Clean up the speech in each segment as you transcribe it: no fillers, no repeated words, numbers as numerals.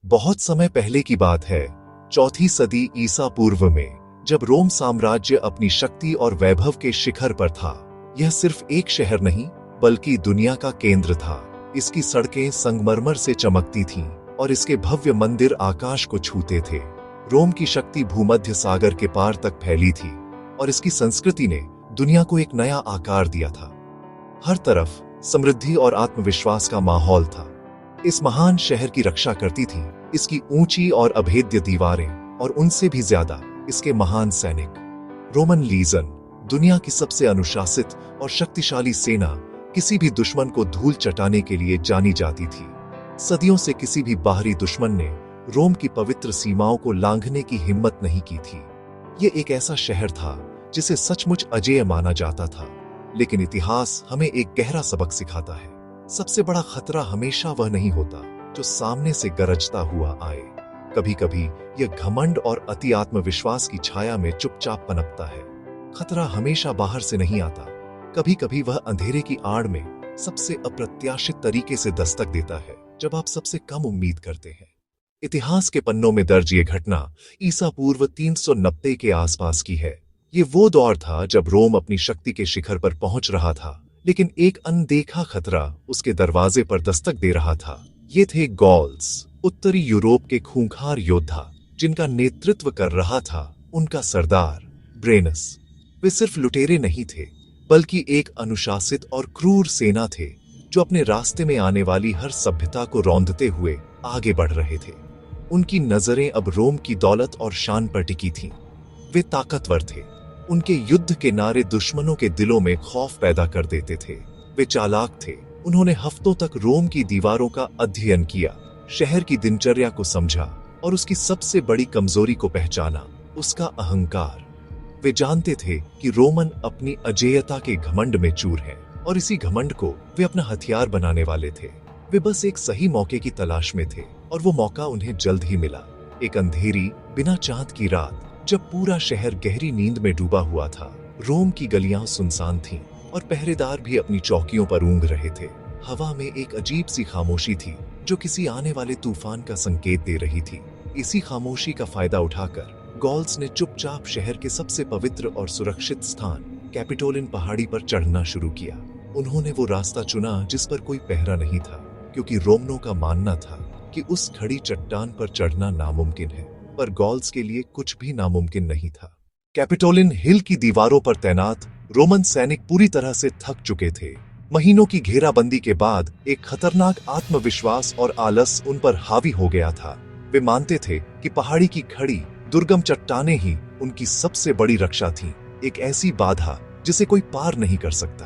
बहुत समय पहले की बात है, चौथी सदी ईसा पूर्व में, जब रोम साम्राज्य अपनी शक्ति और वैभव के शिखर पर था। यह सिर्फ एक शहर नहीं, बल्कि दुनिया का केंद्र था। इसकी सड़कें संगमरमर से चमकती थीं और इसके भव्य मंदिर आकाश को छूते थे। रोम की शक्ति भूमध्य सागर के पार तक फैली थी और इसकी संस्कृति ने दुनिया को एक नया आकार दिया था। हर तरफ समृद्धि और आत्मविश्वास का माहौल था। इस महान शहर की रक्षा करती थी इसकी ऊंची और अभेद्य दीवारें और उनसे भी ज्यादा इसके महान सैनिक। रोमन लीजन, दुनिया की सबसे अनुशासित और शक्तिशाली सेना, किसी भी दुश्मन को धूल चटाने के लिए जानी जाती थी। सदियों से किसी भी बाहरी दुश्मन ने रोम की पवित्र सीमाओं को लांघने की हिम्मत नहीं की थी। ये एक ऐसा शहर था जिसे सचमुच अजेय माना जाता था। लेकिन इतिहास हमें एक गहरा सबक सिखाता है। सबसे बड़ा खतरा हमेशा वह नहीं होता जो सामने से गरजता हुआ आए। कभी कभी यह घमंड और अति आत्मविश्वास की छाया में चुपचाप पनपता है। खतरा हमेशा बाहर से नहीं आता, कभी कभी वह अंधेरे की आड़ में सबसे अप्रत्याशित तरीके से दस्तक देता है जब आप सबसे कम उम्मीद करते हैं। इतिहास के पन्नों में दर्ज ये घटना ईसा पूर्व 390 के आसपास की है। ये वो दौर था जब रोम अपनी शक्ति के शिखर पर पहुंच रहा था, लेकिन एक अनदेखा खतरा उसके दरवाजे पर दस्तक दे रहा था। ये थे गॉल्स, उत्तरी यूरोप के खूंखार योद्धा, जिनका नेतृत्व कर रहा था उनका सरदार ब्रेनस। वे सिर्फ लुटेरे नहीं थे, बल्कि एक अनुशासित और क्रूर सेना थे जो अपने रास्ते में आने वाली हर सभ्यता को रौंदते हुए आगे बढ़ रहे थे। उनकी नजरें अब रोम की दौलत और शान पर टिकी थीं। वे ताकतवर थे, उनके युद्ध के नारे दुश्मनों के दिलों में खौफ पैदा कर देते थे। वे चालाक थे, उन्होंने हफ्तों तक रोम की दीवारों का अध्ययन किया, शहर की दिनचर्या को समझा और उसकी सबसे बड़ी कमजोरी को पहचाना, उसका अहंकार। वे जानते थे कि रोमन अपनी अजेयता के घमंड में चूर हैं और इसी घमंड को वे अपना हथियार बनाने वाले थे। वे बस एक सही मौके की तलाश में थे और वो मौका उन्हें जल्द ही मिला। एक अंधेरी, बिना चांद की रात, जब पूरा शहर गहरी नींद में डूबा हुआ था। रोम की गलियां सुनसान थीं और पहरेदार भी अपनी चौकियों पर ऊँघ रहे थे। हवा में एक अजीब सी खामोशी थी जो किसी आने वाले तूफान का संकेत दे रही थी। इसी खामोशी का फायदा उठाकर गॉल्स ने चुपचाप शहर के सबसे पवित्र और सुरक्षित स्थान कैपिटोलिन पहाड़ी पर चढ़ना शुरू किया। उन्होंने वो रास्ता चुना जिस पर कोई पहरा नहीं था, क्योंकि रोमनों का मानना था कि उस खड़ी चट्टान पर चढ़ना नामुमकिन है, पर गॉल्स के लिए कुछ भी नामुमकिन नहीं था। कैपिटोलिन हिल की दीवारों पर तैनात रोमन सैनिक पूरी तरह से थक चुके थे। महीनों की घेराबंदी के बाद एक खतरनाक आत्मविश्वास और आलस उन पर हावी हो गया था। वे मानते थे कि पहाड़ी की खड़ी दुर्गम चट्टानें ही उनकी सबसे बड़ी रक्षा थीं, एक ऐसी बाधा जिसे कोई पार नहीं कर सकता।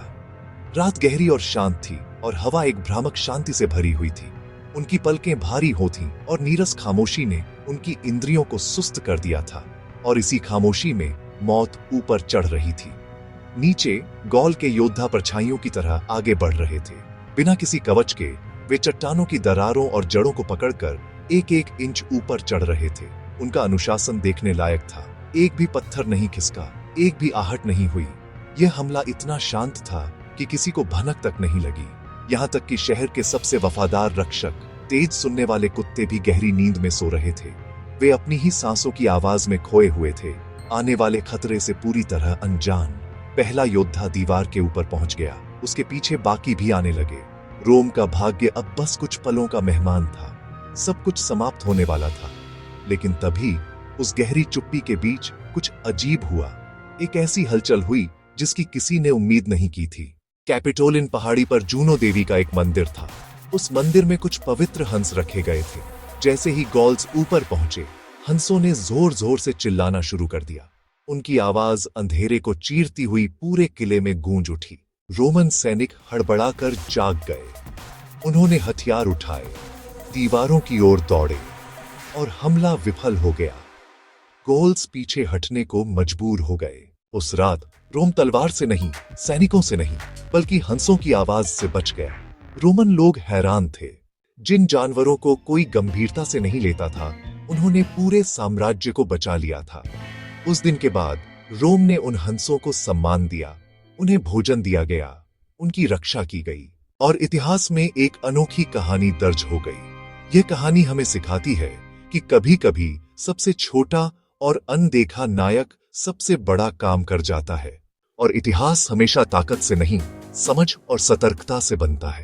रात गहरी और शांत थी और हवा एक भ्रामक शांति से भरी हुई थी। उनकी पलकें भारी होती और नीरस खामोशी ने उनकी इंद्रियों को सुस्त कर दिया था। और इसी खामोशी में मौत ऊपर चढ़ रही थी। नीचे गॉल के योद्धा परछाइयों की तरह आगे बढ़ रहे थे। बिना किसी कवच के वे चट्टानों की दरारों और जड़ों को पकड़कर एक एक इंच ऊपर चढ़ रहे थे। उनका अनुशासन देखने लायक था। एक भी पत्थर नहीं खिसका, एक भी आहट नहीं हुई। यह हमला इतना शांत था कि किसी को भनक तक नहीं लगी। यहाँ तक कि शहर के सबसे वफादार रक्षक, तेज सुनने वाले कुत्ते भी गहरी नींद में सो रहे थे। वे अपनी ही सांसों की आवाज में खोए हुए थे, आने वाले खतरे से पूरी तरह अनजान। पहला योद्धा दीवार के ऊपर पहुंच गया, उसके पीछे बाकी भी आने लगे। रोम का भाग्य अब बस कुछ पलों का मेहमान था। सब कुछ समाप्त होने वाला था। लेकिन तभी उस गहरी चुप्पी के बीच कुछ अजीब हुआ। एक ऐसी हलचल हुई जिसकी किसी ने उम्मीद नहीं की थी। कैपिटोलिन पहाड़ी पर जूनो देवी का एक मंदिर था। उस मंदिर में कुछ पवित्र हंस रखे गए थे। जैसे ही गॉल्स ऊपर पहुंचे, हंसों ने जोर जोर से चिल्लाना शुरू कर दिया। उनकी आवाज अंधेरे को चीरती हुई पूरे किले में गूंज उठी। रोमन सैनिक हड़बड़ाकर जाग गए। उन्होंने हथियार उठाए, दीवारों की ओर दौड़े और हमला विफल हो गया। गॉल्स पीछे हटने को मजबूर हो गए। उस रात रोम तलवार से नहीं, सैनिकों से नहीं, बल्कि हंसों की आवाज से बच गया। रोमन लोग हैरान थे। जिन जानवरों को कोई गंभीरता से नहीं लेता था, उन्होंने पूरे साम्राज्य को बचा लिया था। उस दिन के बाद रोम ने उन हंसों को सम्मान दिया, उन्हें भोजन दिया गया, उनकी रक्षा की गई और इतिहास में एक अनोखी कहानी दर्ज हो गई। यह कहानी हमें सिखाती है कि कभी-कभी सबसे छोटा और अनदेखा नायक सबसे बड़ा काम कर जाता है और इतिहास हमेशा ताकत से नहीं, समझ और सतर्कता से बनता है।